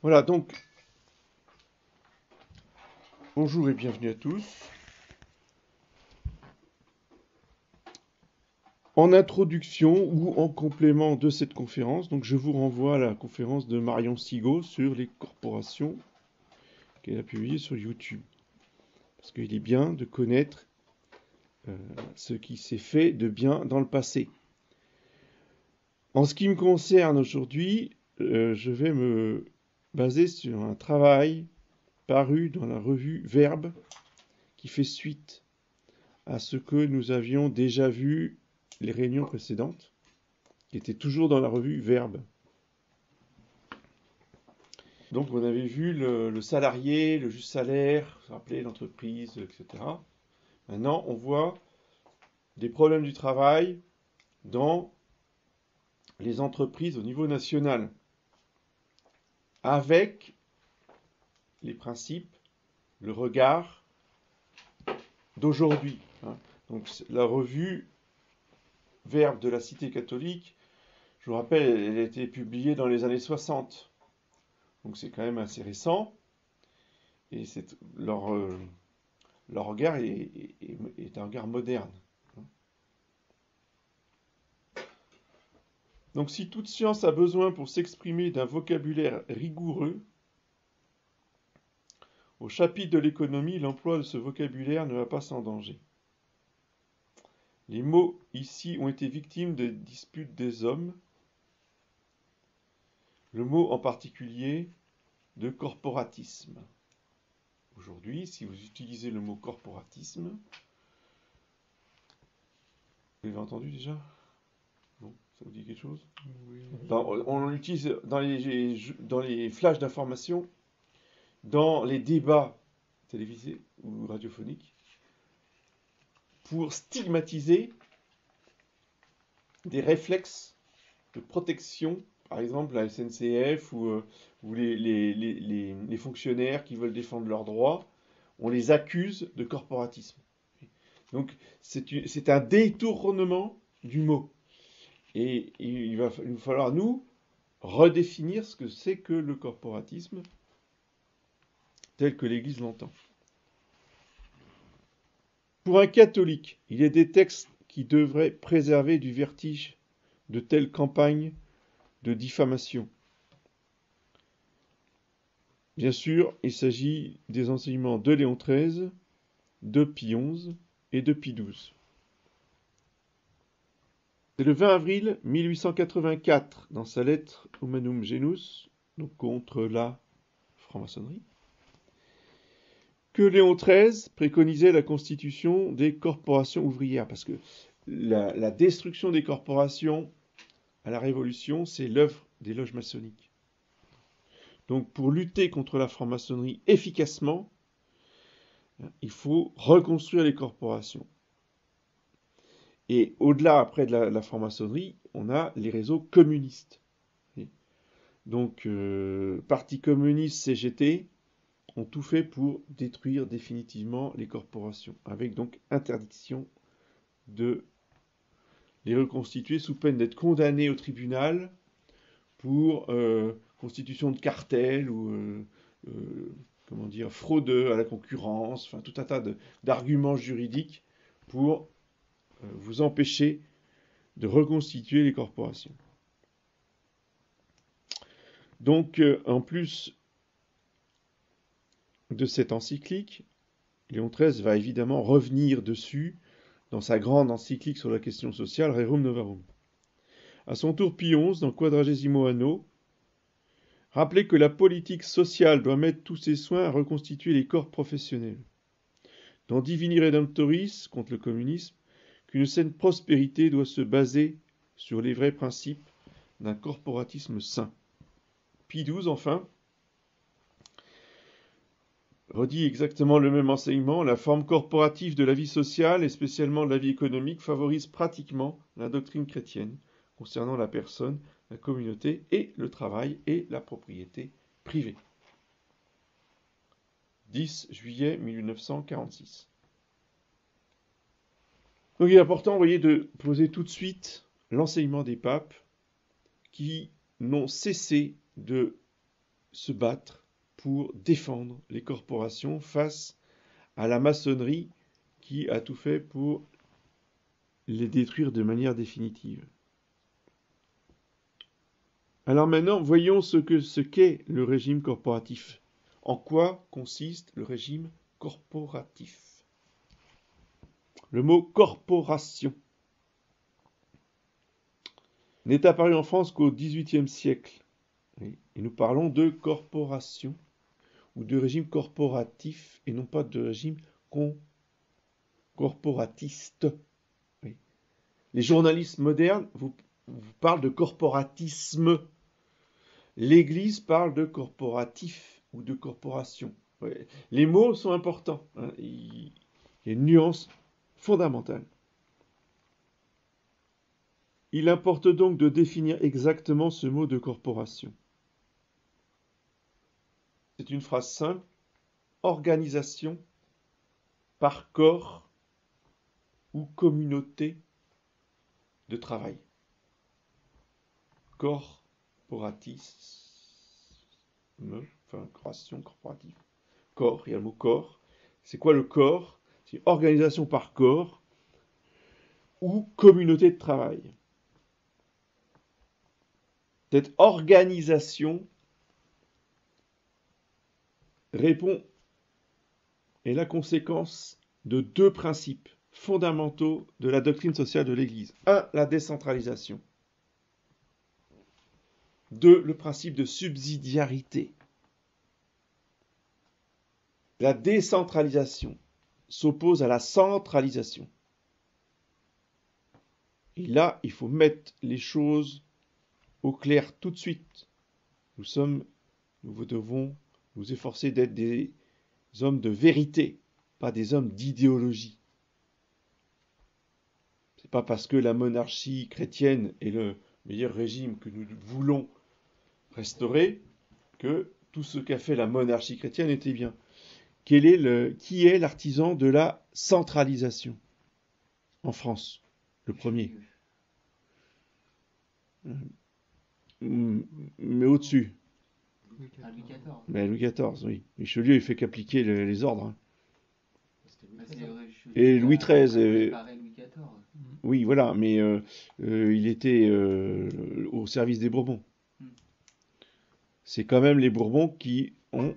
Voilà, donc, bonjour et bienvenue à tous. En introduction ou en complément de cette conférence, donc je vous renvoie à la conférence de Marion Sigaud sur les corporations qu'elle a publiée sur YouTube. Parce qu'il est bien de connaître ce qui s'est fait de bien dans le passé. En ce qui me concerne aujourd'hui, je vais me baser sur un travail paru dans la revue Verbe qui fait suite à ce que nous avions déjà vu les réunions précédentes, qui étaient toujours dans la revue Verbe. Donc on avait vu le salarié, le juste salaire, vous vous rappelez, l'entreprise, etc. Maintenant, on voit des problèmes du travail dans les entreprises au niveau national, avec les principes, le regard d'aujourd'hui. Donc la revue Verbe de la Cité catholique, je vous rappelle, elle a été publiée dans les années 60. Donc c'est quand même assez récent. Et leur regard est un regard moderne. Donc si toute science a besoin pour s'exprimer d'un vocabulaire rigoureux, au chapitre de l'économie, l'emploi de ce vocabulaire ne va pas sans danger. Les mots ici ont été victimes de disputes des hommes, le mot en particulier de corporatisme. Aujourd'hui, si vous utilisez le mot corporatisme, vous l'avez entendu déjà? Non, ça vous dit quelque chose? Oui. On l'utilise dans les flashs d'information, dans les débats télévisés ou radiophoniques, pour stigmatiser des réflexes de protection, par exemple la SNCF ou les fonctionnaires qui veulent défendre leurs droits, on les accuse de corporatisme. Donc c'est un détournement du mot. Et il va nous falloir, nous, redéfinir ce que c'est que le corporatisme tel que l'Église l'entend. Pour un catholique, il y a des textes qui devraient préserver du vertige de telles campagnes de diffamation. Bien sûr, il s'agit des enseignements de Léon XIII, de Pie XI et de Pie XII. C'est le 20 avril 1884, dans sa lettre Humanum Genus, donc contre la franc-maçonnerie, que Léon XIII préconisait la constitution des corporations ouvrières, parce que la destruction des corporations à la Révolution, c'est l'œuvre des loges maçonniques. Donc pour lutter contre la franc-maçonnerie efficacement, il faut reconstruire les corporations. Et au-delà, après de la franc-maçonnerie, on a les réseaux communistes. Donc, Parti communiste, CGT, ont tout fait pour détruire définitivement les corporations, avec donc interdiction de les reconstituer sous peine d'être condamnés au tribunal pour constitution de cartel ou comment dire, fraude à la concurrence, enfin tout un tas d'arguments juridiques pour vous empêcher de reconstituer les corporations. Donc, en plus de cette encyclique, Léon XIII va évidemment revenir dessus dans sa grande encyclique sur la question sociale, Rerum Novarum. À son tour, Pie XI, dans Quadragesimo Anno, rappelait que la politique sociale doit mettre tous ses soins à reconstituer les corps professionnels. Dans Divini Redemptoris, contre le communisme, qu'une saine prospérité doit se baser sur les vrais principes d'un corporatisme sain. Pie XII, enfin, redit exactement le même enseignement. La forme corporative de la vie sociale, et spécialement de la vie économique, favorise pratiquement la doctrine chrétienne concernant la personne, la communauté et le travail et la propriété privée. 10 juillet 1946. Donc il est important, vous voyez, de poser tout de suite l'enseignement des papes qui n'ont cessé de se battre pour défendre les corporations face à la maçonnerie qui a tout fait pour les détruire de manière définitive. Alors maintenant, voyons ce qu'est le régime corporatif. En quoi consiste le régime corporatif? Le mot corporation n'est apparu en France qu'au XVIIIe siècle. Et nous parlons de corporation ou de régime corporatif et non pas de régime corporatiste. Oui. Les journalistes modernes vous parlent de corporatisme. L'Église parle de corporatif ou de corporation. Oui. Les mots sont importants. Hein. Il y a une nuance fondamentale. Il importe donc de définir exactement ce mot de corporation. C'est une phrase simple. Organisation par corps ou communauté de travail. Corporatisme, enfin, création corporative. Corps, il y a le mot corps. C'est quoi le corps? C'est organisation par corps ou communauté de travail. Cette organisation répond est la conséquence de deux principes fondamentaux de la doctrine sociale de l'Église. 1. La décentralisation. 2. Le principe de subsidiarité. La décentralisation s'oppose à la centralisation. Et là, il faut mettre les choses au clair tout de suite. Nous devons nous efforcer d'être des hommes de vérité, pas des hommes d'idéologie. C'est pas parce que la monarchie chrétienne est le meilleur régime que nous voulons restaurer que tout ce qu'a fait la monarchie chrétienne était bien. Qui est l'artisan de la centralisation en France? Le premier. Mais au-dessus. Louis XIV. Mais Louis XIV, oui. Richelieu, il fait qu'appliquer les ordres. Hein. Richelieu Et Louis XIII. Louis XIV. Oui, voilà, mais il était au service des Bourbons. C'est quand même les Bourbons qui ont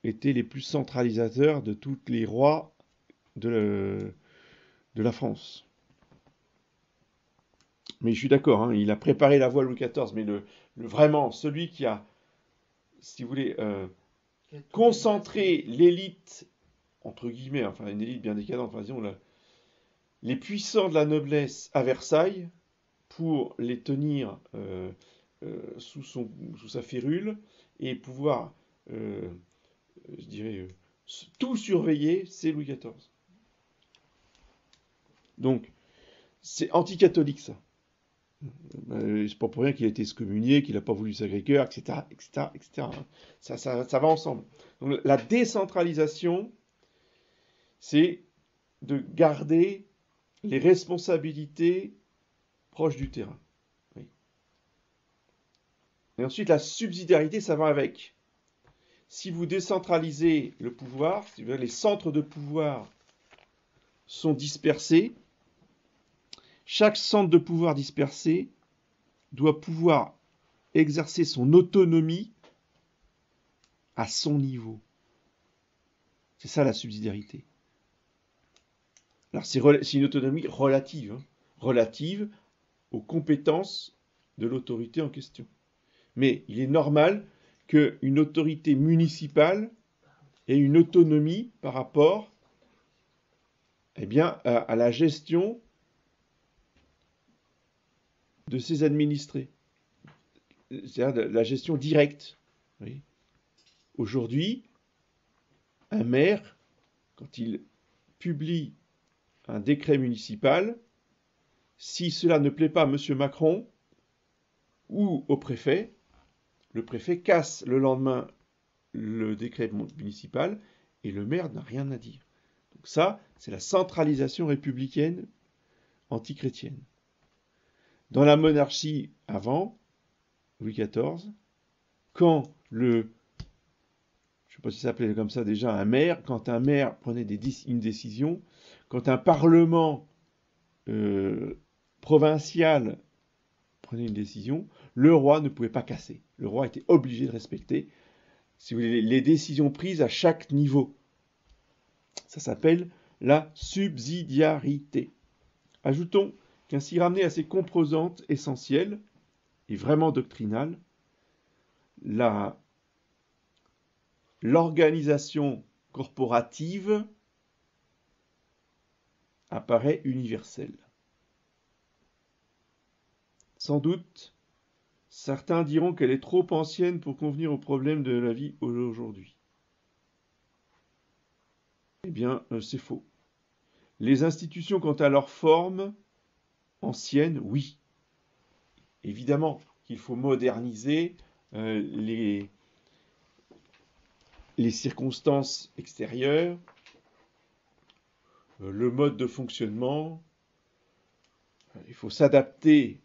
été les plus centralisateurs de tous les rois de la France. Mais je suis d'accord, hein, il a préparé la voie à Louis XIV, mais vraiment, celui qui a, si vous voulez, concentré l'élite, entre guillemets, enfin une élite bien décadente, enfin, disons, les puissants de la noblesse à Versailles, pour les tenir sous sa férule, et pouvoir, je dirais, tout surveiller, c'est Louis XIV. Donc, c'est anticatholique, ça. C'est pas pour rien qu'il a été excommunié, qu'il n'a pas voulu Sacré-Cœur, etc., etc., etc. Ça va ensemble. Donc, la décentralisation, c'est de garder les responsabilités proches du terrain. Oui. Et ensuite, la subsidiarité, ça va avec. Si vous décentralisez le pouvoir, les centres de pouvoir sont dispersés, chaque centre de pouvoir dispersé doit pouvoir exercer son autonomie à son niveau. C'est ça la subsidiarité. Alors c'est une autonomie relative, hein, relative aux compétences de l'autorité en question. Mais il est normal qu'une autorité municipale ait une autonomie par rapport à la gestion de ses administrés. C'est-à-dire la gestion directe. Oui. Aujourd'hui, un maire, quand il publie un décret municipal, si cela ne plaît pas à M. Macron ou au préfet, le préfet casse le lendemain le décret municipal et le maire n'a rien à dire. Donc ça, c'est la centralisation républicaine antichrétienne. Dans la monarchie avant, Louis XIV, quand le sais pas si ça s'appelait comme ça déjà, un maire, quand un maire prenait une décision, quand un parlement provincial prenait une décision, le roi ne pouvait pas casser. Le roi était obligé de respecter, si vous voulez, les décisions prises à chaque niveau. Ça s'appelle la subsidiarité. Ajoutons qu'ainsi ramené à ses composantes essentielles et vraiment doctrinales, l'organisation corporative apparaît universelle. Sans doute, certains diront qu'elle est trop ancienne pour convenir aux problèmes de la vie aujourd'hui. Eh bien, c'est faux. Les institutions, quant à leur forme ancienne, oui. Évidemment qu'il faut moderniser les circonstances extérieures, le mode de fonctionnement. Il faut s'adapter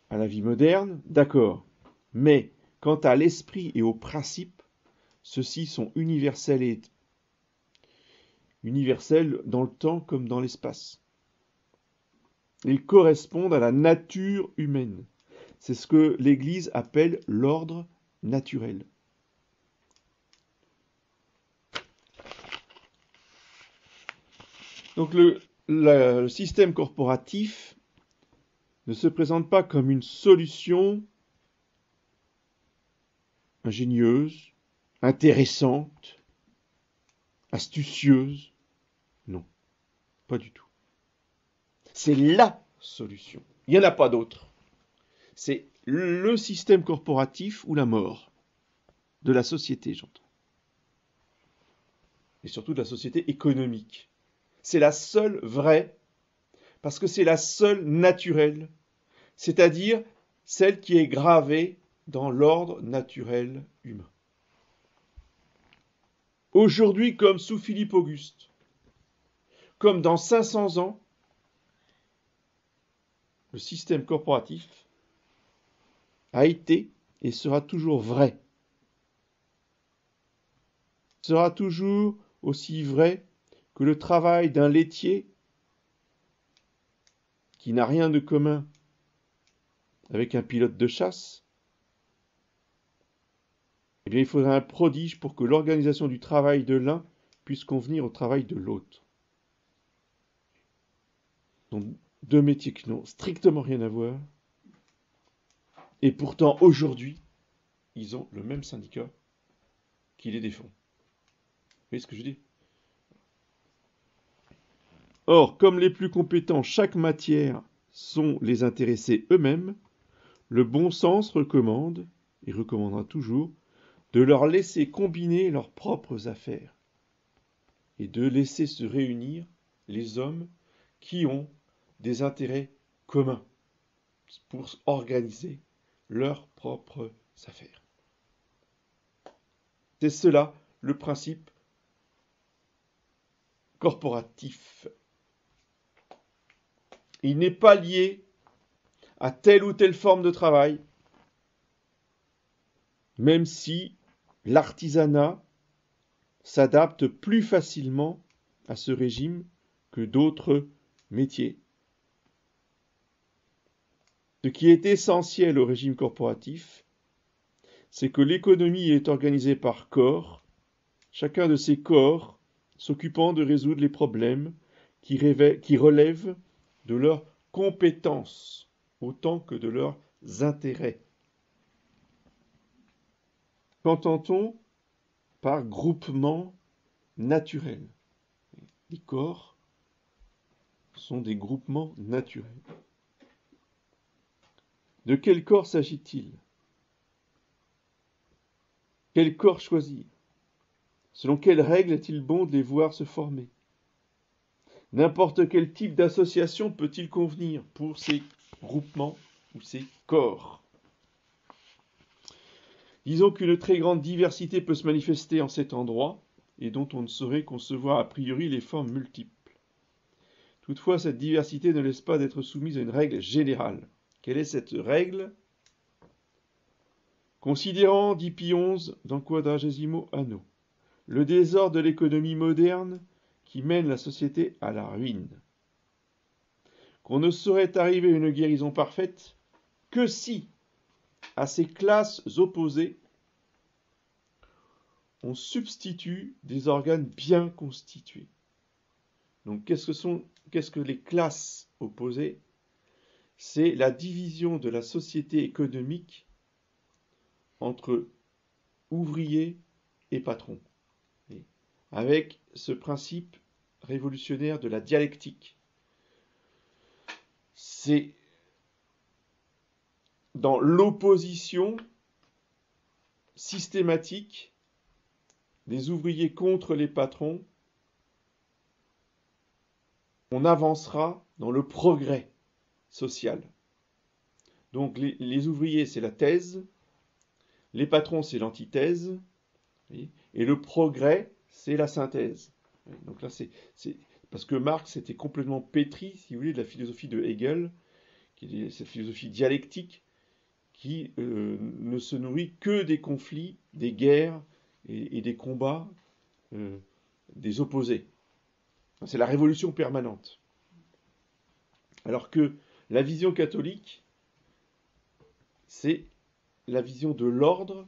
à la vie moderne, d'accord. Mais quant à l'esprit et aux principes, ceux-ci sont universels dans le temps comme dans l'espace. Ils correspondent à la nature humaine. C'est ce que l'Église appelle l'ordre naturel. Donc le système corporatif ne se présente pas comme une solution ingénieuse, intéressante, astucieuse. Non, pas du tout. C'est la solution. Il n'y en a pas d'autre. C'est le système corporatif ou la mort de la société, j'entends. Et surtout de la société économique. C'est la seule vraie, parce que c'est la seule naturelle, c'est-à-dire celle qui est gravée dans l'ordre naturel humain. Aujourd'hui, comme sous Philippe Auguste, comme dans 500 ans, le système corporatif a été et sera toujours vrai. Sera toujours aussi vrai que le travail d'un laitier qui n'a rien de commun avec un pilote de chasse. Eh bien, il faudra un prodige pour que l'organisation du travail de l'un puisse convenir au travail de l'autre. Donc, deux métiers qui n'ont strictement rien à voir. Et pourtant, aujourd'hui, ils ont le même syndicat qui les défend. Vous voyez ce que je dis ? Or, comme les plus compétents chaque matière sont les intéressés eux-mêmes, le bon sens recommande, et recommandera toujours, de leur laisser combiner leurs propres affaires et de laisser se réunir les hommes qui ont des intérêts communs pour organiser leurs propres affaires. C'est cela le principe corporatif. Il n'est pas lié à telle ou telle forme de travail, même si l'artisanat s'adapte plus facilement à ce régime que d'autres métiers. Ce qui est essentiel au régime corporatif, c'est que l'économie est organisée par corps, chacun de ces corps s'occupant de résoudre les problèmes qui relèvent de leurs compétences autant que de leurs intérêts. Qu'entend-on par groupement naturel? Les corps sont des groupements naturels. De quel corps s'agit-il? Quel corps choisir? Selon quelles règles est-il bon de les voir se former? N'importe quel type d'association peut-il convenir pour ces groupements ou ces corps? Disons qu'une très grande diversité peut se manifester en cet endroit et dont on ne saurait concevoir a priori les formes multiples. Toutefois, cette diversité ne laisse pas d'être soumise à une règle générale. Quelle est cette règle? Considérant, dit Pie XI, dans Quadragesimo Anno, le désordre de l'économie moderne qui mène la société à la ruine. Qu'on ne saurait arriver à une guérison parfaite que si, à ces classes opposées, on substitue des organes bien constitués. Donc, qu'est-ce que les classes opposées? C'est la division de la société économique entre ouvriers et patrons, avec ce principe révolutionnaire de la dialectique. C'est dans l'opposition systématique des ouvriers contre les patrons, on avancera dans le progrès social. Donc les ouvriers, c'est la thèse, les patrons, c'est l'antithèse, et le progrès, c'est la synthèse. Donc là, c'est parce que Marx était complètement pétri, si vous voulez, de la philosophie de Hegel, qui est cette philosophie dialectique qui ne se nourrit que des conflits, des guerres et des combats des opposés. C'est la révolution permanente. Alors que la vision catholique, c'est la vision de l'ordre,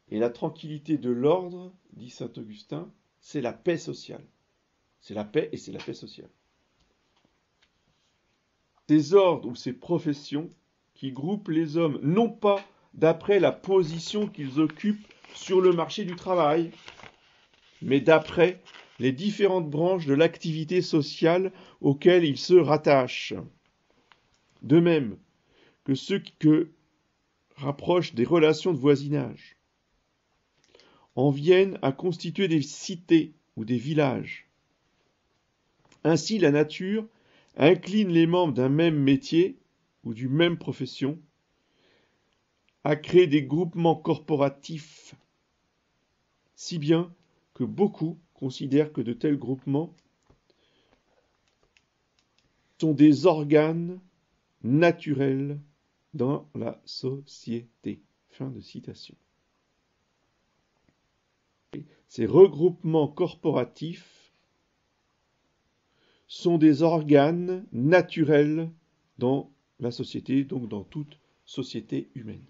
et la tranquillité de l'ordre, dit saint Augustin, c'est la paix sociale. C'est la paix et c'est la paix sociale. Ces ordres ou ces professions qui groupent les hommes non pas d'après la position qu'ils occupent sur le marché du travail, mais d'après les différentes branches de l'activité sociale auxquelles ils se rattachent. De même que ceux que rapprochent des relations de voisinage en viennent à constituer des cités ou des villages. Ainsi, la nature incline les membres d'un même métier ou d'une même profession à créer des groupements corporatifs, si bien que beaucoup considèrent que de tels groupements sont des organes naturels dans la société. Fin de citation. Ces regroupements corporatifs sont des organes naturels dans la société, donc dans toute société humaine.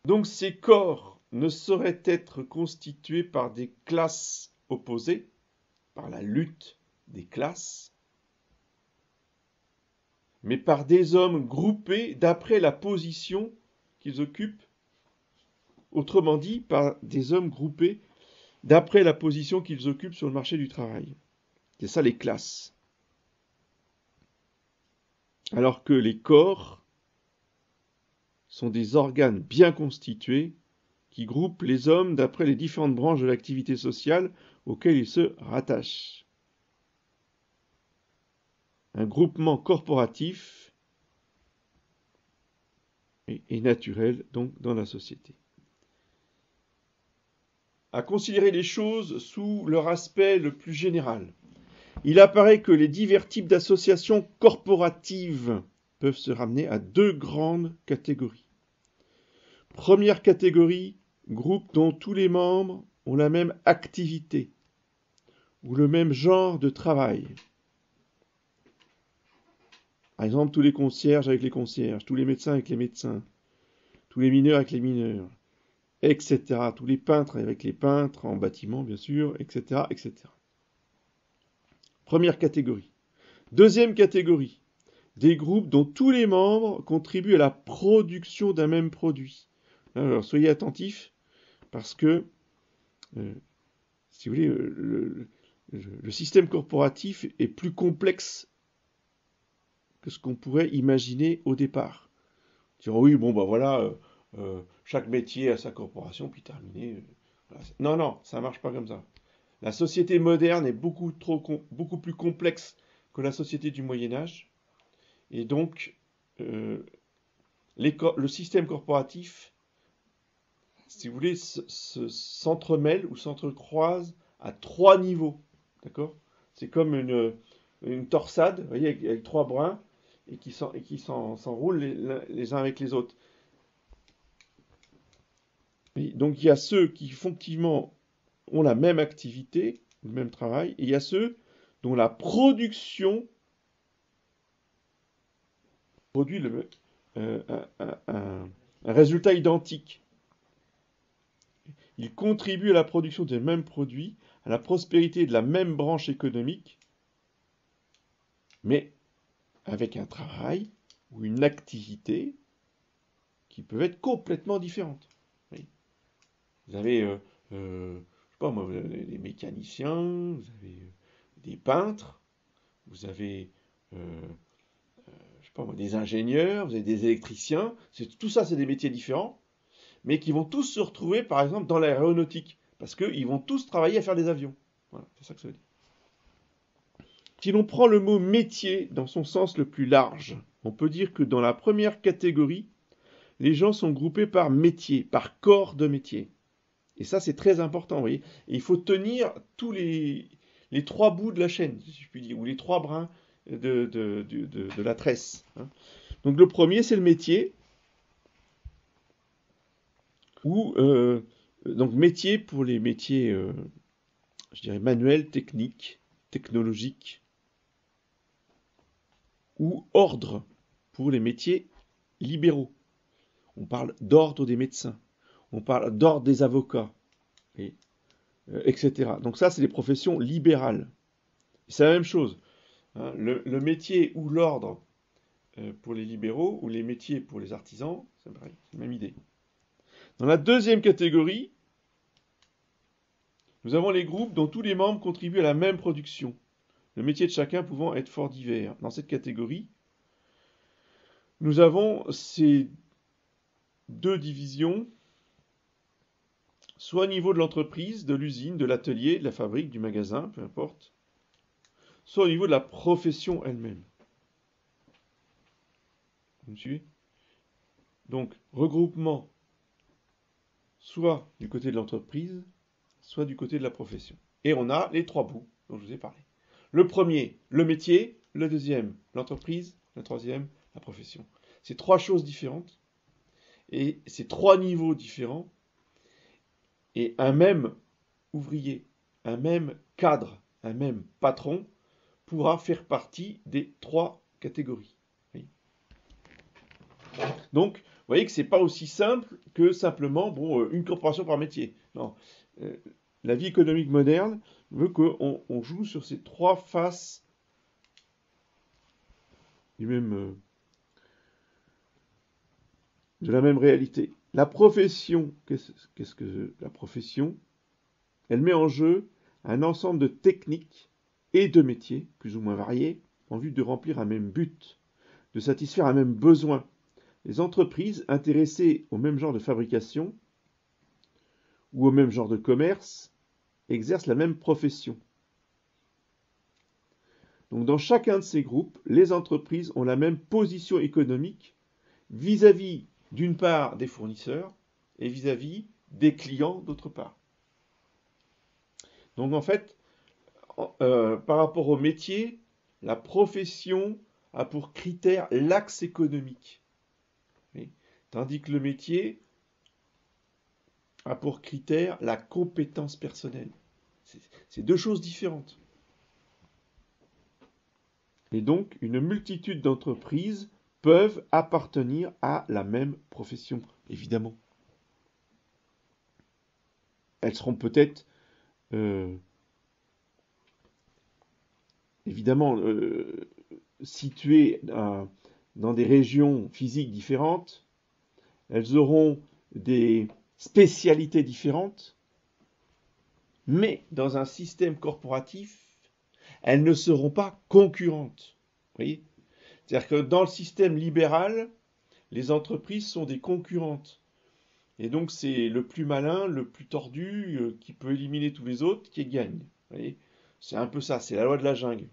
Donc ces corps ne sauraient être constitués par des classes opposées, par la lutte des classes, mais par des hommes groupés d'après la position qu'ils occupent, autrement dit, par des hommes groupés d'après la position qu'ils occupent sur le marché du travail. C'est ça les classes. Alors que les corps sont des organes bien constitués qui groupent les hommes d'après les différentes branches de l'activité sociale auxquelles ils se rattachent. Un groupement corporatif est naturel donc dans la société. À considérer les choses sous leur aspect le plus général, il apparaît que les divers types d'associations corporatives peuvent se ramener à deux grandes catégories. Première catégorie, groupe dont tous les membres ont la même activité ou le même genre de travail. Par exemple, tous les concierges avec les concierges, tous les médecins avec les médecins, tous les mineurs avec les mineurs, etc. Tous les peintres avec les peintres, en bâtiment bien sûr, etc., etc. Première catégorie. Deuxième catégorie, des groupes dont tous les membres contribuent à la production d'un même produit. Alors, soyez attentifs, parce que, si vous voulez, le système corporatif est plus complexe que ce qu'on pourrait imaginer au départ. Dire, oui, bon, bah voilà, chaque métier a sa corporation, puis terminé. Voilà. Non, ça ne marche pas comme ça. La société moderne est beaucoup plus complexe que la société du Moyen-Âge, et donc le système corporatif, si vous voulez, s'entremêle ou s'entrecroise à trois niveaux. D'accord ? C'est comme une torsade, vous voyez, avec trois brins, et qui s'enroulent les uns avec les autres. Et donc il y a ceux qui effectivement ont la même activité, le même travail, et il y a ceux dont la production produit euh, un résultat identique. Ils contribuent à la production des mêmes produits, à la prospérité de la même branche économique, mais avec un travail ou une activité qui peuvent être complètement différentes. Oui. Vous avez, je sais pas moi, vous avez des mécaniciens, vous avez des peintres, vous avez, je sais pas moi, des ingénieurs, vous avez des électriciens. Tout ça, c'est des métiers différents, mais qui vont tous se retrouver, par exemple, dans l'aéronautique, parce qu'ils vont tous travailler à faire des avions. Voilà, c'est ça que ça veut dire. Si l'on prend le mot métier dans son sens le plus large, on peut dire que dans la première catégorie, les gens sont groupés par métier, par corps de métier. Et ça, c'est très important, vous voyez. Et il faut tenir tous les trois bouts de la chaîne, si je puis dire, ou les trois brins de la tresse. Hein. Donc le premier, c'est le métier, ou donc métier pour les métiers, je dirais, manuels, techniques, technologiques, ou ordre pour les métiers libéraux. On parle d'ordre des médecins, on parle d'ordre des avocats, et, etc. Donc ça, c'est les professions libérales. C'est la même chose. Hein. Le métier ou l'ordre pour les libéraux, ou les métiers pour les artisans, c'est pareil, c'est la même idée. Dans la deuxième catégorie, nous avons les groupes dont tous les membres contribuent à la même production, le métier de chacun pouvant être fort divers. Dans cette catégorie, nous avons ces deux divisions, soit au niveau de l'entreprise, de l'usine, de l'atelier, de la fabrique, du magasin, peu importe, soit au niveau de la profession elle-même. Vous me suivez? Donc, regroupement, soit du côté de l'entreprise, soit du côté de la profession. Et on a les trois bouts dont je vous ai parlé. Le premier, le métier, le deuxième, l'entreprise, le troisième, la profession. C'est trois choses différentes, et c'est trois niveaux différents, et un même ouvrier, un même cadre, un même patron pourra faire partie des trois catégories. Oui. Donc, vous voyez que c'est pas aussi simple que simplement une corporation par métier. Non. La vie économique moderne veut qu'on joue sur ces trois faces du même, de la même réalité. La profession, qu'est-ce que la profession? Elle met en jeu un ensemble de techniques et de métiers, plus ou moins variés, en vue de remplir un même but, de satisfaire un même besoin. Les entreprises intéressées au même genre de fabrication ou au même genre de commerce exercent la même profession. Donc dans chacun de ces groupes, les entreprises ont la même position économique vis-à-vis d'une part des fournisseurs et vis-à-vis des clients d'autre part. Donc en fait, par rapport au métier, la profession a pour critère l'axe économique. Oui. Tandis que le métier a pour critère la compétence personnelle. C'est deux choses différentes. Et donc, une multitude d'entreprises peuvent appartenir à la même profession, évidemment. Elles seront peut-être, évidemment, situées dans des régions physiques différentes. Elles auront des spécialités différentes, mais dans un système corporatif, elles ne seront pas concurrentes. Vous voyez ? C'est-à-dire que dans le système libéral, les entreprises sont des concurrentes. Et donc c'est le plus malin, le plus tordu, qui peut éliminer tous les autres, qui gagne. Vous voyez ? C'est un peu ça, c'est la loi de la jungle.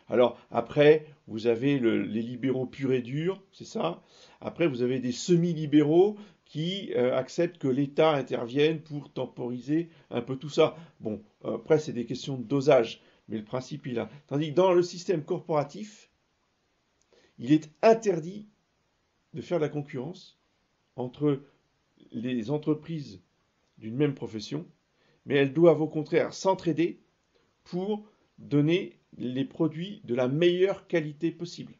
Alors après, vous avez les libéraux purs et durs, c'est ça. Après, vous avez des semi-libéraux qui acceptent que l'État intervienne pour temporiser un peu tout ça. Bon, après, c'est des questions de dosage, mais le principe est là. Tandis que dans le système corporatif, il est interdit de faire de la concurrence entre les entreprises d'une même profession, mais elles doivent au contraire s'entraider pour donner les produits de la meilleure qualité possible.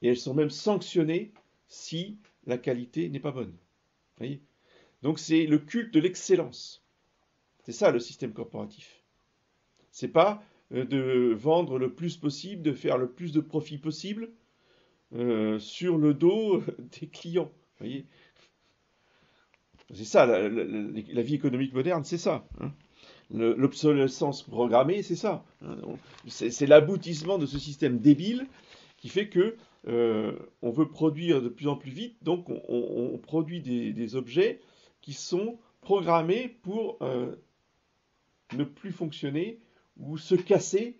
Et elles sont même sanctionnées si la qualité n'est pas bonne. Vous voyez ? Donc c'est le culte de l'excellence. C'est ça le système corporatif. C'est pas de vendre le plus possible, de faire le plus de profit possible sur le dos des clients. Vous voyez ? C'est ça, la vie économique moderne, c'est ça. Hein. L'obsolescence programmée, c'est ça. Hein. C'est l'aboutissement de ce système débile qui fait que on veut produire de plus en plus vite, donc on produit des objets qui sont programmés pour ne plus fonctionner ou se casser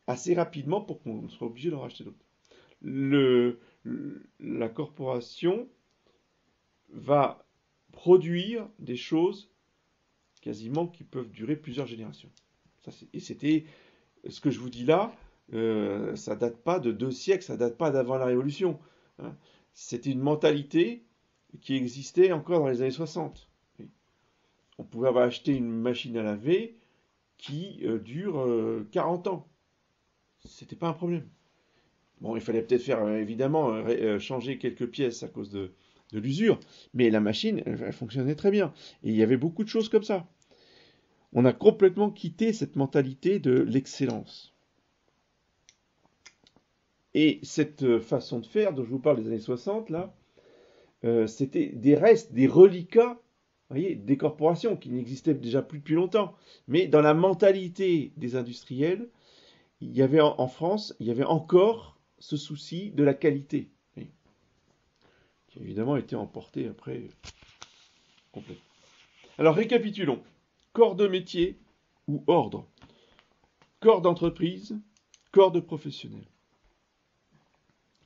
assez rapidement pour qu'on soit obligé d'en racheter d'autres. La corporation va produire des choses quasiment qui peuvent durer plusieurs générations. Et c'était ce que je vous dis là, ça date pas de 2 siècles, ça date pas d'avant la Révolution. Hein. C'était une mentalité qui existait encore dans les années 60. On pouvait avoir acheté une machine à laver qui dure 40 ans. C'était pas un problème. Bon, il fallait peut-être faire évidemment changer quelques pièces à cause de l'usure, mais la machine, elle fonctionnait très bien. Et il y avait beaucoup de choses comme ça. On a complètement quitté cette mentalité de l'excellence. Et cette façon de faire dont je vous parle des années 60, là, c'était des restes, des reliquats, voyez, des corporations qui n'existaient déjà plus depuis longtemps. Mais dans la mentalité des industriels, il y avait en France, il y avait encore ce souci de la qualité, voyez, qui a évidemment été emporté après complètement. Alors récapitulons. Corps de métier ou ordre. Corps d'entreprise, corps de professionnel.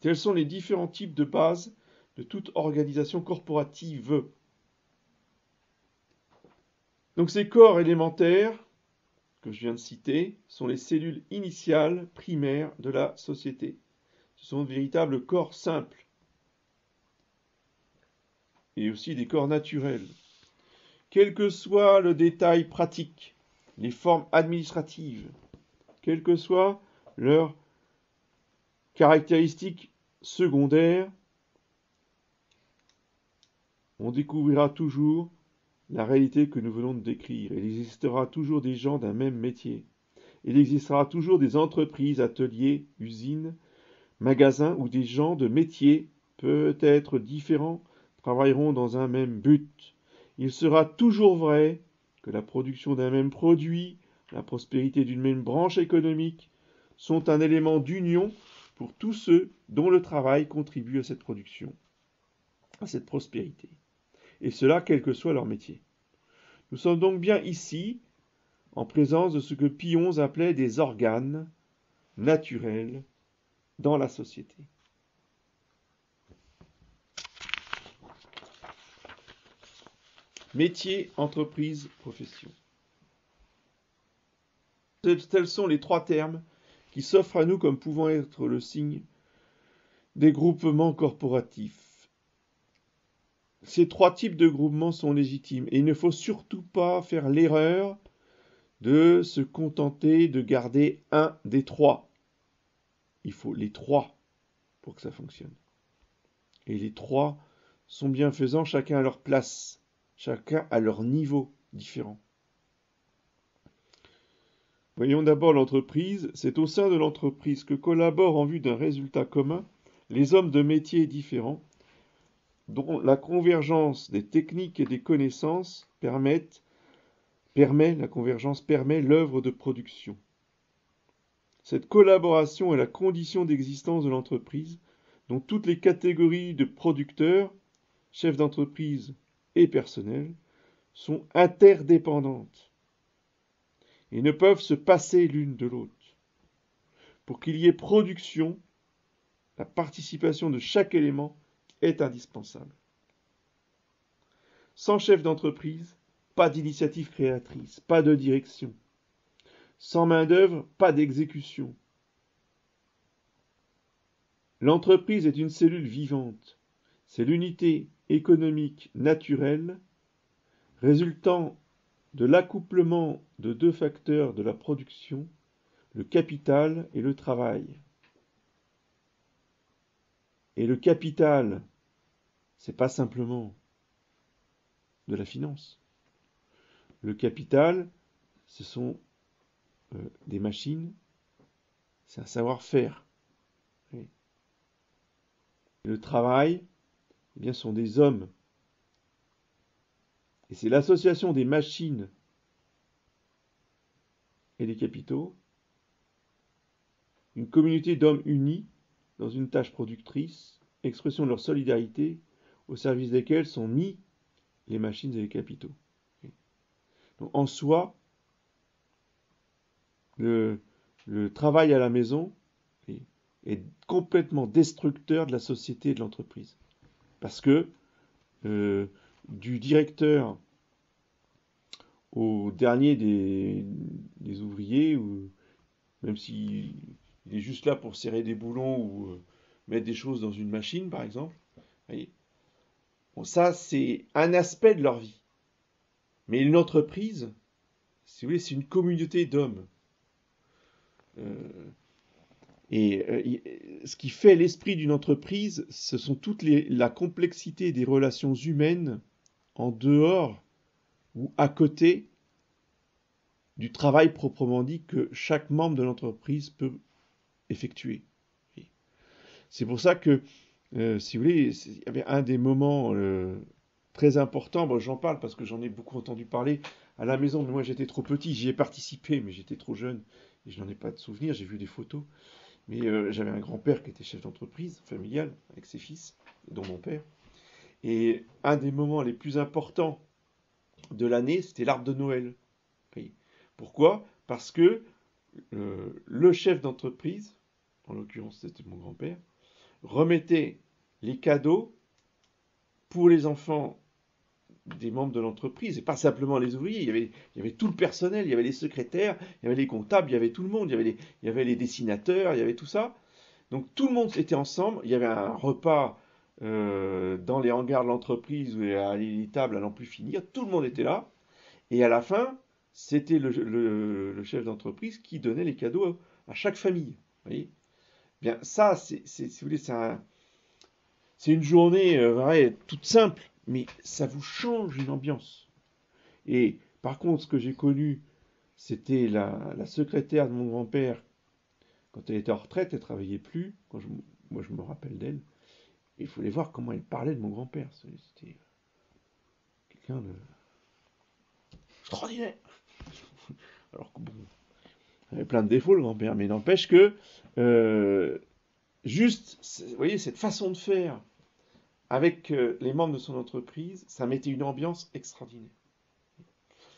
Tels sont les différents types de bases de toute organisation corporative. Donc ces corps élémentaires que je viens de citer sont les cellules initiales primaires de la société. Ce sont de véritables corps simples et aussi des corps naturels. Quel que soit le détail pratique, les formes administratives, quelles que soient leurs caractéristiques secondaires, on découvrira toujours la réalité que nous venons de décrire. Il existera toujours des gens d'un même métier. Il existera toujours des entreprises, ateliers, usines, magasins où des gens de métiers, peut-être différents, travailleront dans un même but. Il sera toujours vrai que la production d'un même produit, la prospérité d'une même branche économique sont un élément d'union pour tous ceux dont le travail contribue à cette production, à cette prospérité. Et cela quel que soit leur métier. Nous sommes donc bien ici en présence de ce que Pillons appelait des organes naturels dans la société. Métier, entreprise, profession. Tels sont les 3 termes qui s'offrent à nous comme pouvant être le signe des groupements corporatifs. Ces 3 types de groupements sont légitimes et il ne faut surtout pas faire l'erreur de se contenter de garder un des 3. Il faut les 3 pour que ça fonctionne. Et les 3 sont bienfaisants, chacun à leur place, chacun à leur niveau différent. Voyons d'abord l'entreprise. C'est au sein de l'entreprise que collaborent en vue d'un résultat commun les hommes de métiers différents, dont la convergence des techniques et des connaissances permet l'œuvre de production. Cette collaboration est la condition d'existence de l'entreprise, dont toutes les catégories de producteurs, chefs d'entreprise et personnel sont interdépendantes et ne peuvent se passer l'une de l'autre. Pour qu'il y ait production, la participation de chaque élément est indispensable. Sans chef d'entreprise, pas d'initiative créatrice, pas de direction. Sans main-d'œuvre, pas d'exécution. L'entreprise est une cellule vivante. C'est l'unité économique naturelle résultant de l'accouplement de deux facteurs de la production, le capital et le travail. Et le capital, c'est pas simplement de la finance. Le capital, ce sont des machines, c'est un savoir-faire. Oui. Et le travail, eh bien, sont des hommes. Et c'est l'association des machines et des capitaux, une communauté d'hommes unis dans une tâche productrice, expression de leur solidarité, au service desquels sont mis les machines et les capitaux. Donc, en soi, le travail à la maison est complètement destructeur de la société et de l'entreprise. Parce que du directeur au dernier des ouvriers, ou même s'il est juste là pour serrer des boulons ou mettre des choses dans une machine, par exemple, voyez, bon, ça, c'est un aspect de leur vie. Mais une entreprise, si vous voulez, c'est une communauté d'hommes. Ce qui fait l'esprit d'une entreprise, ce sont la complexité des relations humaines en dehors ou à côté du travail proprement dit que chaque membre de l'entreprise peut effectuer. C'est pour ça que, si vous voulez, il y avait un des moments très importants, bon, j'en parle parce que j'en ai beaucoup entendu parler à la maison, mais moi j'étais trop petit, j'y ai participé, mais j'étais trop jeune et je n'en ai pas de souvenir, j'ai vu des photos. Mais j'avais un grand-père qui était chef d'entreprise familiale avec ses fils, dont mon père. Et un des moments les plus importants de l'année, c'était l'arbre de Noël. Oui. Pourquoi? Parce que le chef d'entreprise, en l'occurrence c'était mon grand-père, remettait les cadeaux pour les enfants des membres de l'entreprise, et pas simplement les ouvriers, il y avait tout le personnel, il y avait les secrétaires, il y avait les comptables, il y avait tout le monde, il y avait les dessinateurs, il y avait tout ça. Donc tout le monde était ensemble, il y avait un repas dans les hangars de l'entreprise où les tables à n'en plus finir, tout le monde était là, et à la fin, c'était le chef d'entreprise qui donnait les cadeaux à chaque famille. Vous voyez? Bien, ça, si vous voulez, c'est une journée toute simple, mais ça vous change une ambiance. Et par contre, ce que j'ai connu, c'était la secrétaire de mon grand-père. Quand elle était en retraite, elle ne travaillait plus. Moi, je me rappelle d'elle. Il fallait voir comment elle parlait de mon grand-père. C'était quelqu'un de extraordinaire. Alors que bon, il avait plein de défauts, le grand-père. Mais n'empêche que, vous voyez, cette façon de faire avec les membres de son entreprise, ça mettait une ambiance extraordinaire.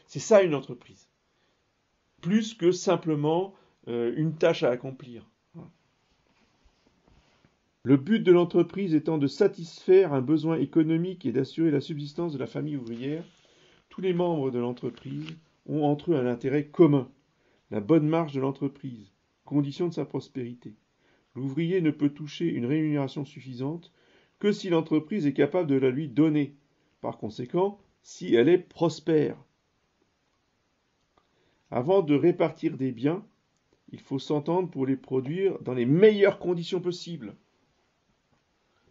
C'est ça une entreprise. Plus que simplement une tâche à accomplir. Le but de l'entreprise étant de satisfaire un besoin économique et d'assurer la subsistance de la famille ouvrière, tous les membres de l'entreprise ont entre eux un intérêt commun, la bonne marche de l'entreprise, condition de sa prospérité. L'ouvrier ne peut toucher une rémunération suffisante que si l'entreprise est capable de la lui donner, par conséquent, si elle est prospère. Avant de répartir des biens, il faut s'entendre pour les produire dans les meilleures conditions possibles.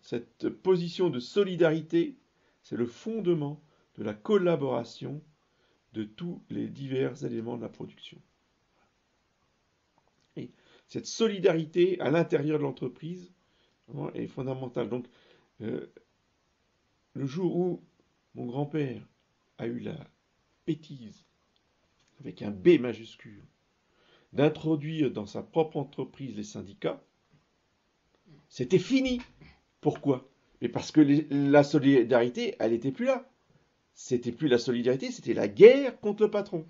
Cette position de solidarité, c'est le fondement de la collaboration de tous les divers éléments de la production. Et cette solidarité à l'intérieur de l'entreprise est fondamentale. Donc, le jour où mon grand-père a eu la bêtise, avec un B majuscule, d'introduire dans sa propre entreprise les syndicats, c'était fini. Pourquoi? Mais parce que la solidarité, elle n'était plus là. C'était plus la solidarité, c'était la guerre contre le patron.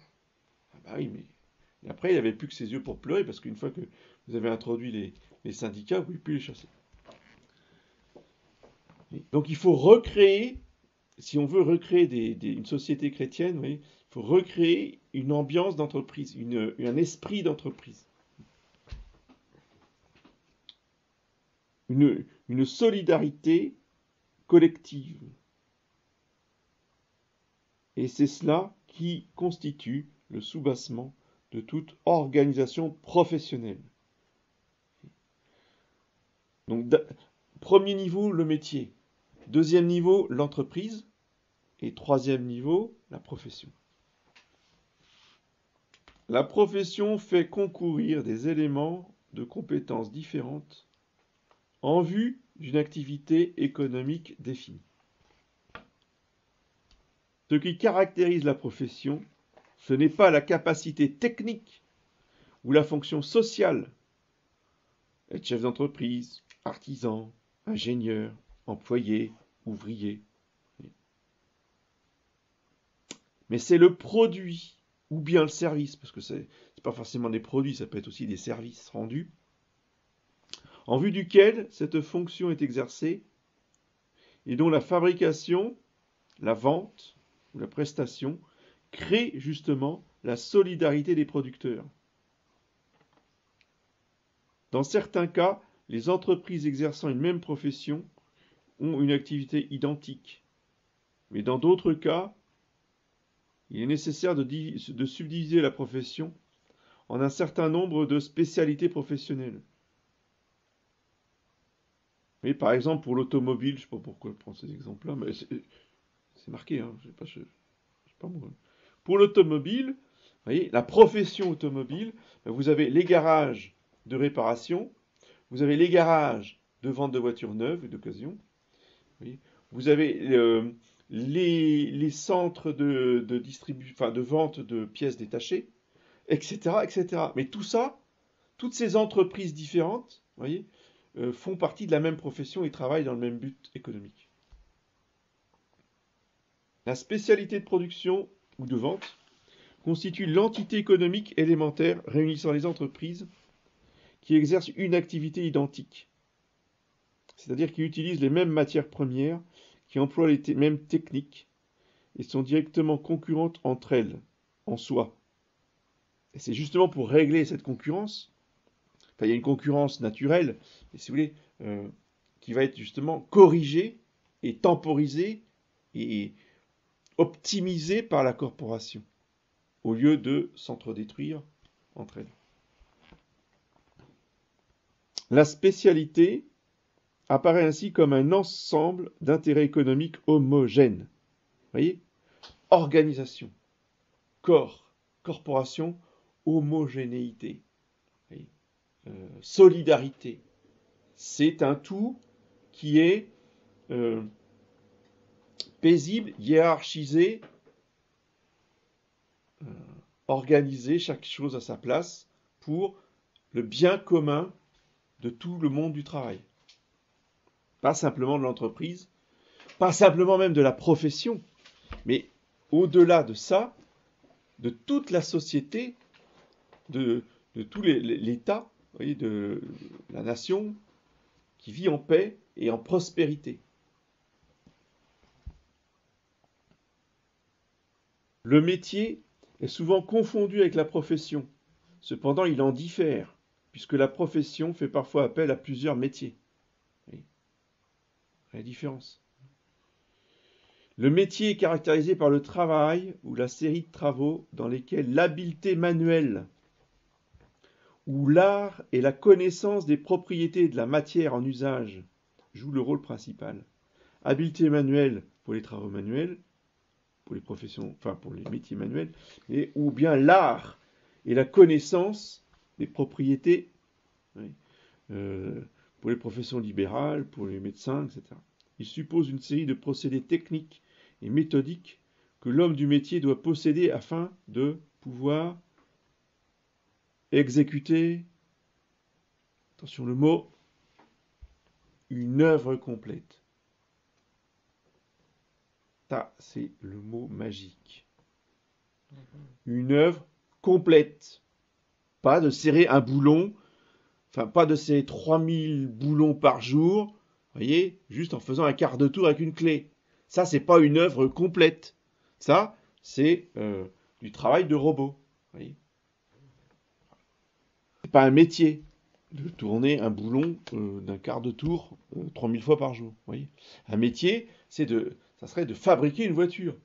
Ah bah oui, mais et après, il n'avait plus que ses yeux pour pleurer, parce qu'une fois que vous avez introduit les syndicats, vous ne pouvez plus les chasser. Donc il faut recréer, si on veut recréer une société chrétienne, il faut recréer une ambiance d'entreprise, un esprit d'entreprise. Une solidarité collective. Et c'est cela qui constitue le soubassement de toute organisation professionnelle. Donc, premier niveau, le métier. Deuxième niveau, l'entreprise. Et troisième niveau, la profession. La profession fait concourir des éléments de compétences différentes en vue d'une activité économique définie. Ce qui caractérise la profession, ce n'est pas la capacité technique ou la fonction sociale, être chef d'entreprise, artisan, ingénieur, employé, ouvrier. Mais c'est le produit ou bien le service, parce que c'est pas forcément des produits, ça peut être aussi des services rendus, en vue duquel cette fonction est exercée et dont la fabrication, la vente ou la prestation crée justement la solidarité des producteurs. Dans certains cas, les entreprises exerçant une même profession ont une activité identique, mais dans d'autres cas, il est nécessaire de subdiviser la profession en un certain nombre de spécialités professionnelles. Mais par exemple, pour l'automobile, je ne sais pas pourquoi je prends ces exemples-là, mais c'est marqué, hein, je sais pas moi. Pour l'automobile, vous voyez, la profession automobile, vous avez les garages de réparation, vous avez les garages de vente de voitures neuves et d'occasion, vous avez les centres de distribution, enfin de vente de pièces détachées, etc., etc. Mais tout ça, toutes ces entreprises différentes, vous voyez, font partie de la même profession et travaillent dans le même but économique. La spécialité de production ou de vente constitue l'entité économique élémentaire réunissant les entreprises qui exercent une activité identique, c'est-à-dire qui utilisent les mêmes matières premières, qui emploient les mêmes techniques et sont directement concurrentes entre elles, en soi. Et c'est justement pour régler cette concurrence, enfin il y a une concurrence naturelle, et si vous voulez, qui va être justement corrigée et temporisée et optimisée par la corporation, au lieu de s'entre-détruire entre elles. La spécialité apparaît ainsi comme un ensemble d'intérêts économiques homogènes. Vous voyez ? Organisation, corps, corporation, homogénéité, solidarité. C'est un tout qui est paisible, hiérarchisé, organisé, chaque chose à sa place, pour le bien commun de tout le monde du travail. Pas simplement de l'entreprise, pas simplement même de la profession, mais au-delà de ça, de toute la société, de tout l'État, vous voyez, de la nation qui vit en paix et en prospérité. Le métier est souvent confondu avec la profession. Cependant, il en diffère, puisque la profession fait parfois appel à plusieurs métiers. Oui. La différence. Le métier est caractérisé par le travail ou la série de travaux dans lesquels l'habileté manuelle où l'art et la connaissance des propriétés de la matière en usage jouent le rôle principal. Habileté manuelle pour les travaux manuels, pour les professions, enfin pour les métiers manuels, ou bien l'art et la connaissance des propriétés, oui, pour les professions libérales, pour les médecins, etc. Il suppose une série de procédés techniques et méthodiques que l'homme du métier doit posséder afin de pouvoir exécuter, attention le mot, une œuvre complète. Ça, c'est le mot magique. Une œuvre complète. Pas de serrer un boulon, enfin pas de serrer 3000 boulons par jour, vous voyez, juste en faisant un quart de tour avec une clé. Ça, c'est pas une œuvre complète. Ça, c'est du travail de robot. Vous voyez. C'est pas un métier de tourner un boulon d'un quart de tour 3000 fois par jour. Vous voyez. Un métier, ça serait de fabriquer une voiture.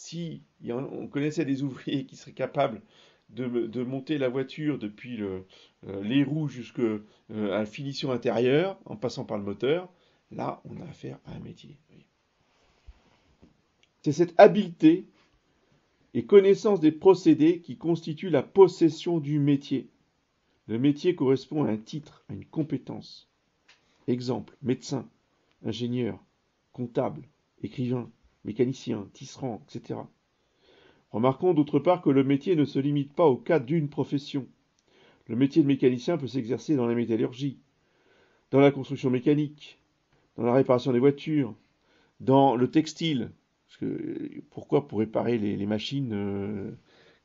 Si on connaissait des ouvriers qui seraient capables de monter la voiture depuis les roues jusqu'à la finition intérieure, en passant par le moteur, là, on a affaire à un métier. C'est cette habileté et connaissance des procédés qui constituent la possession du métier. Le métier correspond à un titre, à une compétence. Exemple, médecin, ingénieur, comptable, écrivain, mécanicien, tisserand, etc. Remarquons d'autre part que le métier ne se limite pas au cas d'une profession. Le métier de mécanicien peut s'exercer dans la métallurgie, dans la construction mécanique, dans la réparation des voitures, dans le textile. Parce que, pourquoi? Pour réparer les machines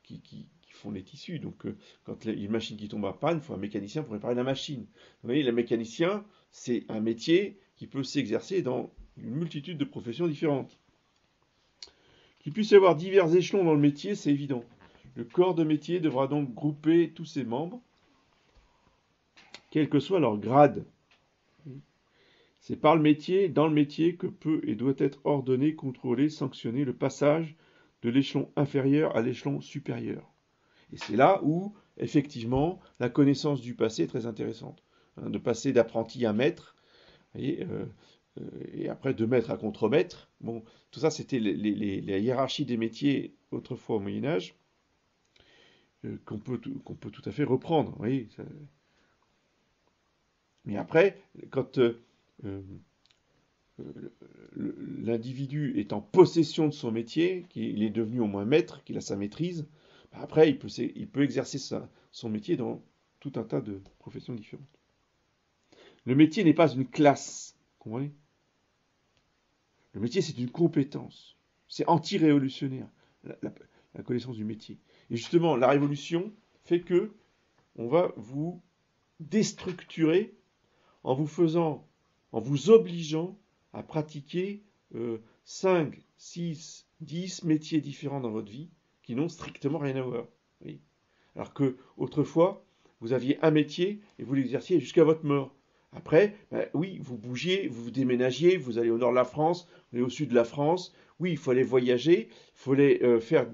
qui font les tissus. Donc, quand il y a une machine qui tombe à panne, il faut un mécanicien pour réparer la machine. Vous voyez, le mécanicien, c'est un métier qui peut s'exercer dans une multitude de professions différentes. Qu'il puisse y avoir divers échelons dans le métier, c'est évident. Le corps de métier devra donc grouper tous ses membres, quel que soit leur grade. C'est par le métier, dans le métier, que peut et doit être ordonné, contrôlé, sanctionné le passage de l'échelon inférieur à l'échelon supérieur. Et c'est là où, effectivement, la connaissance du passé est très intéressante. De passer d'apprenti à maître, voyez, et après de maître à contremaître. Bon, tout ça, c'était la hiérarchie des métiers autrefois au Moyen-Âge, qu'on peut tout à fait reprendre. Voyez, ça... Mais après, quand l'individu est en possession de son métier, qu'il est devenu au moins maître, qu'il a sa maîtrise, après, il peut exercer son métier dans tout un tas de professions différentes. Le métier n'est pas une classe, vous comprenez ? Le métier, c'est une compétence. C'est anti-révolutionnaire, la connaissance du métier. Et justement, la révolution fait que on va vous déstructurer en vous obligeant à pratiquer 5, 6, 10 métiers différents dans votre vie qui n'ont strictement rien à voir. Oui. Alors que autrefois, vous aviez un métier et vous l'exerciez jusqu'à votre mort. Après, oui, vous bougiez, vous déménagiez, vous allez au nord de la France, vous allez au sud de la France. Oui, il fallait voyager, il fallait faire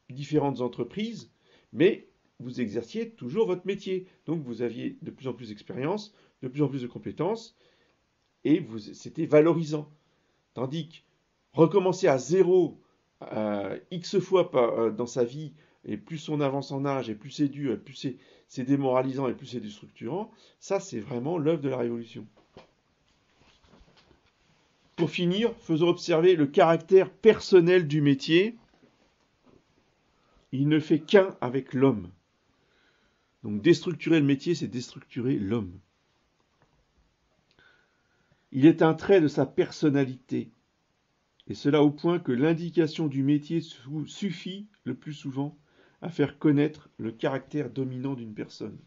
différentes entreprises, mais vous exerciez toujours votre métier. Donc vous aviez de plus en plus d'expérience, de plus en plus de compétences, et c'était valorisant. Tandis que recommencer à zéro X fois dans sa vie, et plus on avance en âge, et plus c'est dur, et plus c'est démoralisant, et plus c'est déstructurant, ça c'est vraiment l'œuvre de la Révolution. Pour finir, faisons observer le caractère personnel du métier. Il ne fait qu'un avec l'homme. Donc déstructurer le métier, c'est déstructurer l'homme. Il est un trait de sa personnalité. Et cela au point que l'indication du métier suffit, le plus souvent, à faire connaître le caractère dominant d'une personne.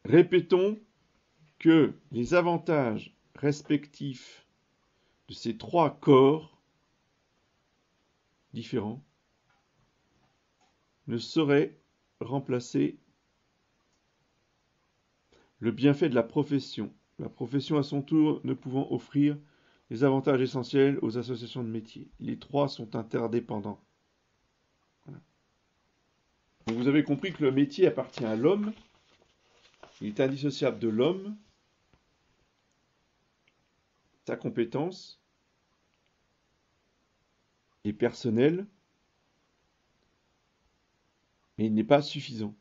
Répétons que les avantages respectifs de ces trois corps différents ne sauraient remplacer le bienfait de la profession à son tour ne pouvant offrir les avantages essentiels aux associations de métiers. Les trois sont interdépendants. Voilà. Donc vous avez compris que le métier appartient à l'homme, il est indissociable de l'homme, sa compétence est personnelle, mais il n'est pas suffisant.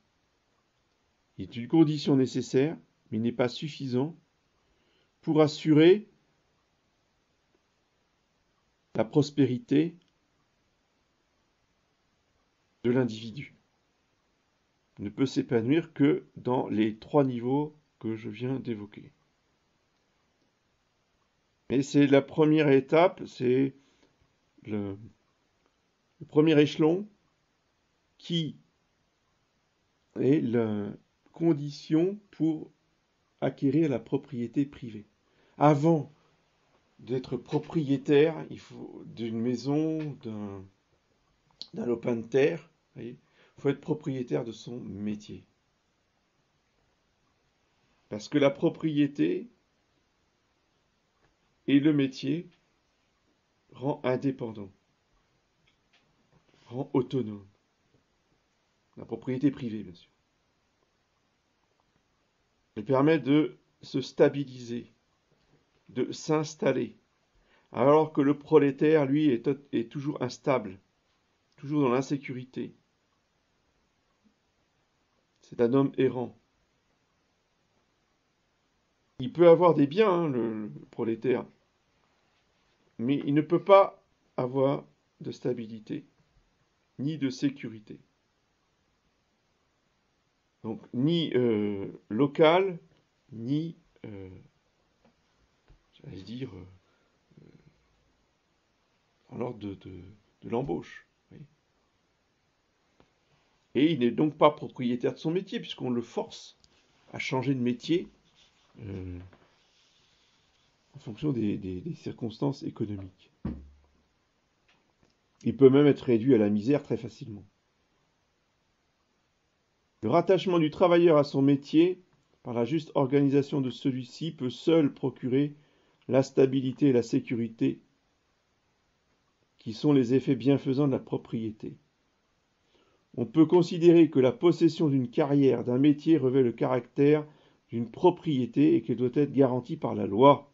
Il est une condition nécessaire, mais il n'est pas suffisant pour assurer la prospérité de l'individu. Il ne peut s'épanouir que dans les trois niveaux que je viens d'évoquer. Mais c'est la première étape, c'est le premier échelon qui est la condition pour acquérir la propriété privée. Avant d'être propriétaire, il faut d'une maison, d'un lopin de terre, il faut être propriétaire de son métier. Parce que la propriété Et le métier rend indépendant, rend autonome. La propriété privée, bien sûr. Elle permet de se stabiliser, de s'installer. Alors que le prolétaire, lui, est toujours instable, toujours dans l'insécurité. C'est un homme errant. Il peut avoir des biens, hein, le prolétaire, mais il ne peut pas avoir de stabilité, ni de sécurité. Donc, ni local, ni, j'allais dire, dans l'ordre de l'embauche. Oui. Et il n'est donc pas propriétaire de son métier, puisqu'on le force à changer de métier en fonction des circonstances économiques. Il peut même être réduit à la misère très facilement. Le rattachement du travailleur à son métier, par la juste organisation de celui-ci, peut seul procurer la stabilité et la sécurité, qui sont les effets bienfaisants de la propriété. On peut considérer que la possession d'une carrière, d'un métier revêt le caractère d'une propriété et qu'elle doit être garantie par la loi,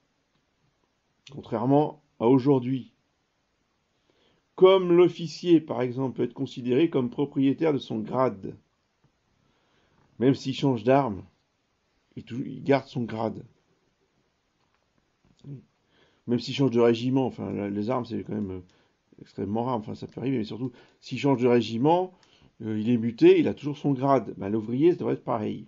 contrairement à aujourd'hui. Comme l'officier, par exemple, peut être considéré comme propriétaire de son grade. Même s'il change d'arme, il garde son grade. Même s'il change de régiment, enfin, les armes, c'est quand même extrêmement rare, enfin, ça peut arriver, mais surtout, s'il change de régiment, il est muté, il a toujours son grade. Ben, l'ouvrier, ça devrait être pareil.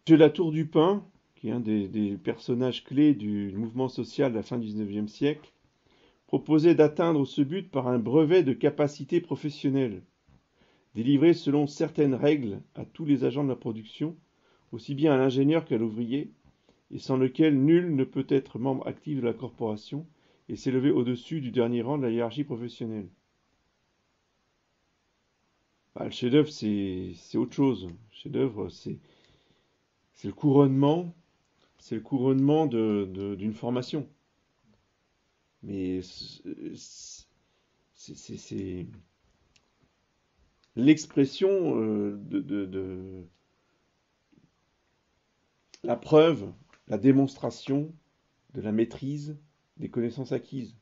M. Latour du Pin, qui est un des personnages clés du mouvement social de la fin du XIXe siècle, proposait d'atteindre ce but par un brevet de capacité professionnelle, délivré selon certaines règles à tous les agents de la production, aussi bien à l'ingénieur qu'à l'ouvrier, et sans lequel nul ne peut être membre actif de la corporation et s'élever au-dessus du dernier rang de la hiérarchie professionnelle. Bah, le chef-d'œuvre, c'est autre chose. Le chef-d'œuvre, c'est le couronnement, d'une formation. Mais c'est l'expression de la preuve, la démonstration de la maîtrise des connaissances acquises.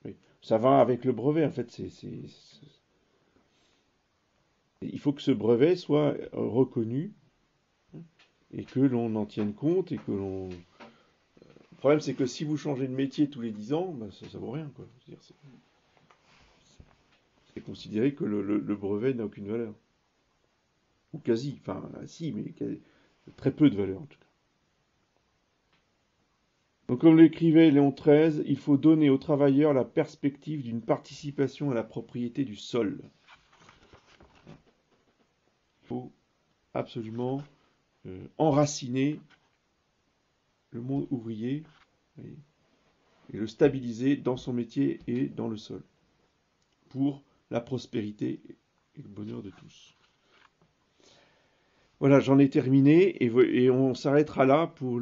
Oui. Ça va avec le brevet, en fait. Il faut que ce brevet soit reconnu et que l'on en tienne compte et que l'on... Le problème, c'est que si vous changez de métier tous les 10 ans, bah, ça vaut rien, quoi. C'est considéré que le brevet n'a aucune valeur. Ou quasi, enfin, si, mais très peu de valeur, en tout cas. Donc, comme l'écrivait Léon XIII, il faut donner aux travailleurs la perspective d'une participation à la propriété du sol. Il faut absolument enraciner le monde ouvrier et le stabiliser dans son métier et dans le sol pour la prospérité et le bonheur de tous. Voilà, j'en ai terminé et on s'arrêtera là pour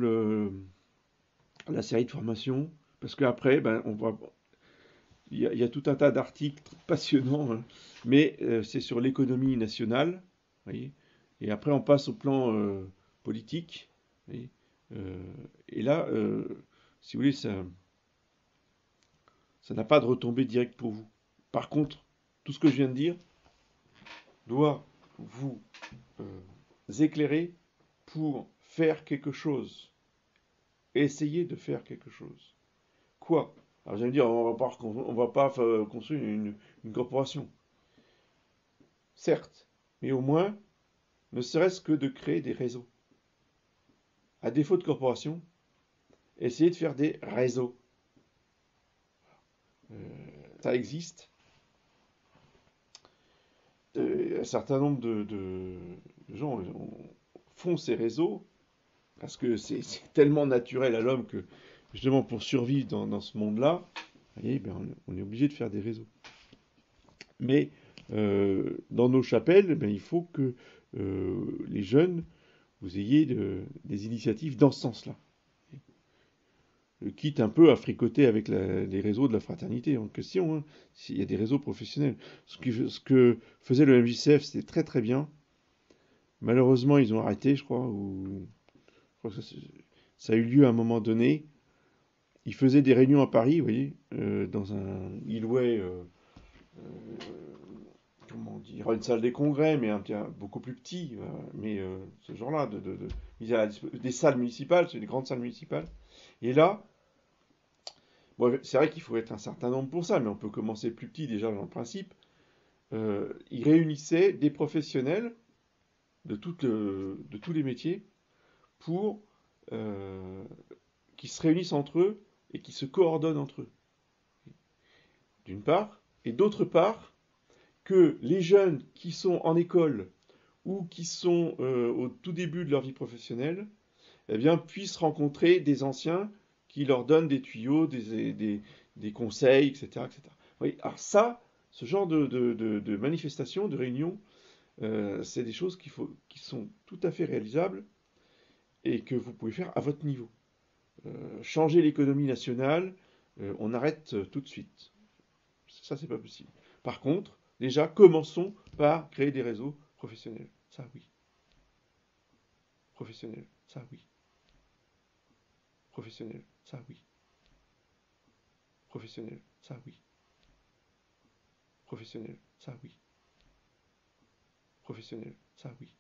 la série de formation parce qu'après, ben, il y a tout un tas d'articles passionnants, hein, mais c'est sur l'économie nationale, voyez, et après on passe au plan politique, voyez, et là, si vous voulez, ça n'a pas de retombée directe pour vous. Par contre, tout ce que je viens de dire doit vous éclairer pour faire quelque chose. Essayez de faire quelque chose. Quoi? Alors vous allez me dire, on va pas construire une corporation. Certes, mais au moins, ne serait-ce que de créer des réseaux. À défaut de corporation, essayez de faire des réseaux. Ça existe. Un certain nombre de gens font ces réseaux parce que c'est tellement naturel à l'homme que, justement, pour survivre dans ce monde-là, ben, on est obligé de faire des réseaux. Mais dans nos chapelles, ben, il faut que les jeunes, vous ayez des initiatives dans ce sens-là. quitte un peu à fricoter avec les réseaux de la fraternité en question, hein, s'il y a des réseaux professionnels. Ce que faisait le MJCF, c'était très très bien. Malheureusement, ils ont arrêté, je crois, ou je crois que ça a eu lieu à un moment donné. Ils faisaient des réunions à Paris, vous voyez, dans un Ilway, comment dire, une salle des congrès, mais beaucoup plus petit, mais ce genre-là, des salles municipales, c'est des grandes salles municipales. Et là, bon, c'est vrai qu'il faut être un certain nombre pour ça, mais on peut commencer plus petit déjà dans le principe. Ils réunissaient des professionnels de tous les métiers pour qui se réunissent entre eux et qui se coordonnent entre eux, d'une part, et d'autre part, que les jeunes qui sont en école ou qui sont au tout début de leur vie professionnelle, eh bien, puissent rencontrer des anciens qui leur donnent des tuyaux, des conseils, etc., etc. Oui, alors ça, ce genre de manifestations, de réunions, c'est des choses qui sont tout à fait réalisables et que vous pouvez faire à votre niveau. Changer l'économie nationale, on arrête tout de suite. Ça, c'est pas possible. Par contre, déjà, commençons par créer des réseaux professionnels. Ça, oui. Professionnels. Ça, oui. Professionnels. Ça, oui. Professionnels. Ça, oui. Professionnels. Ça, oui. Professionnels. Ça, oui.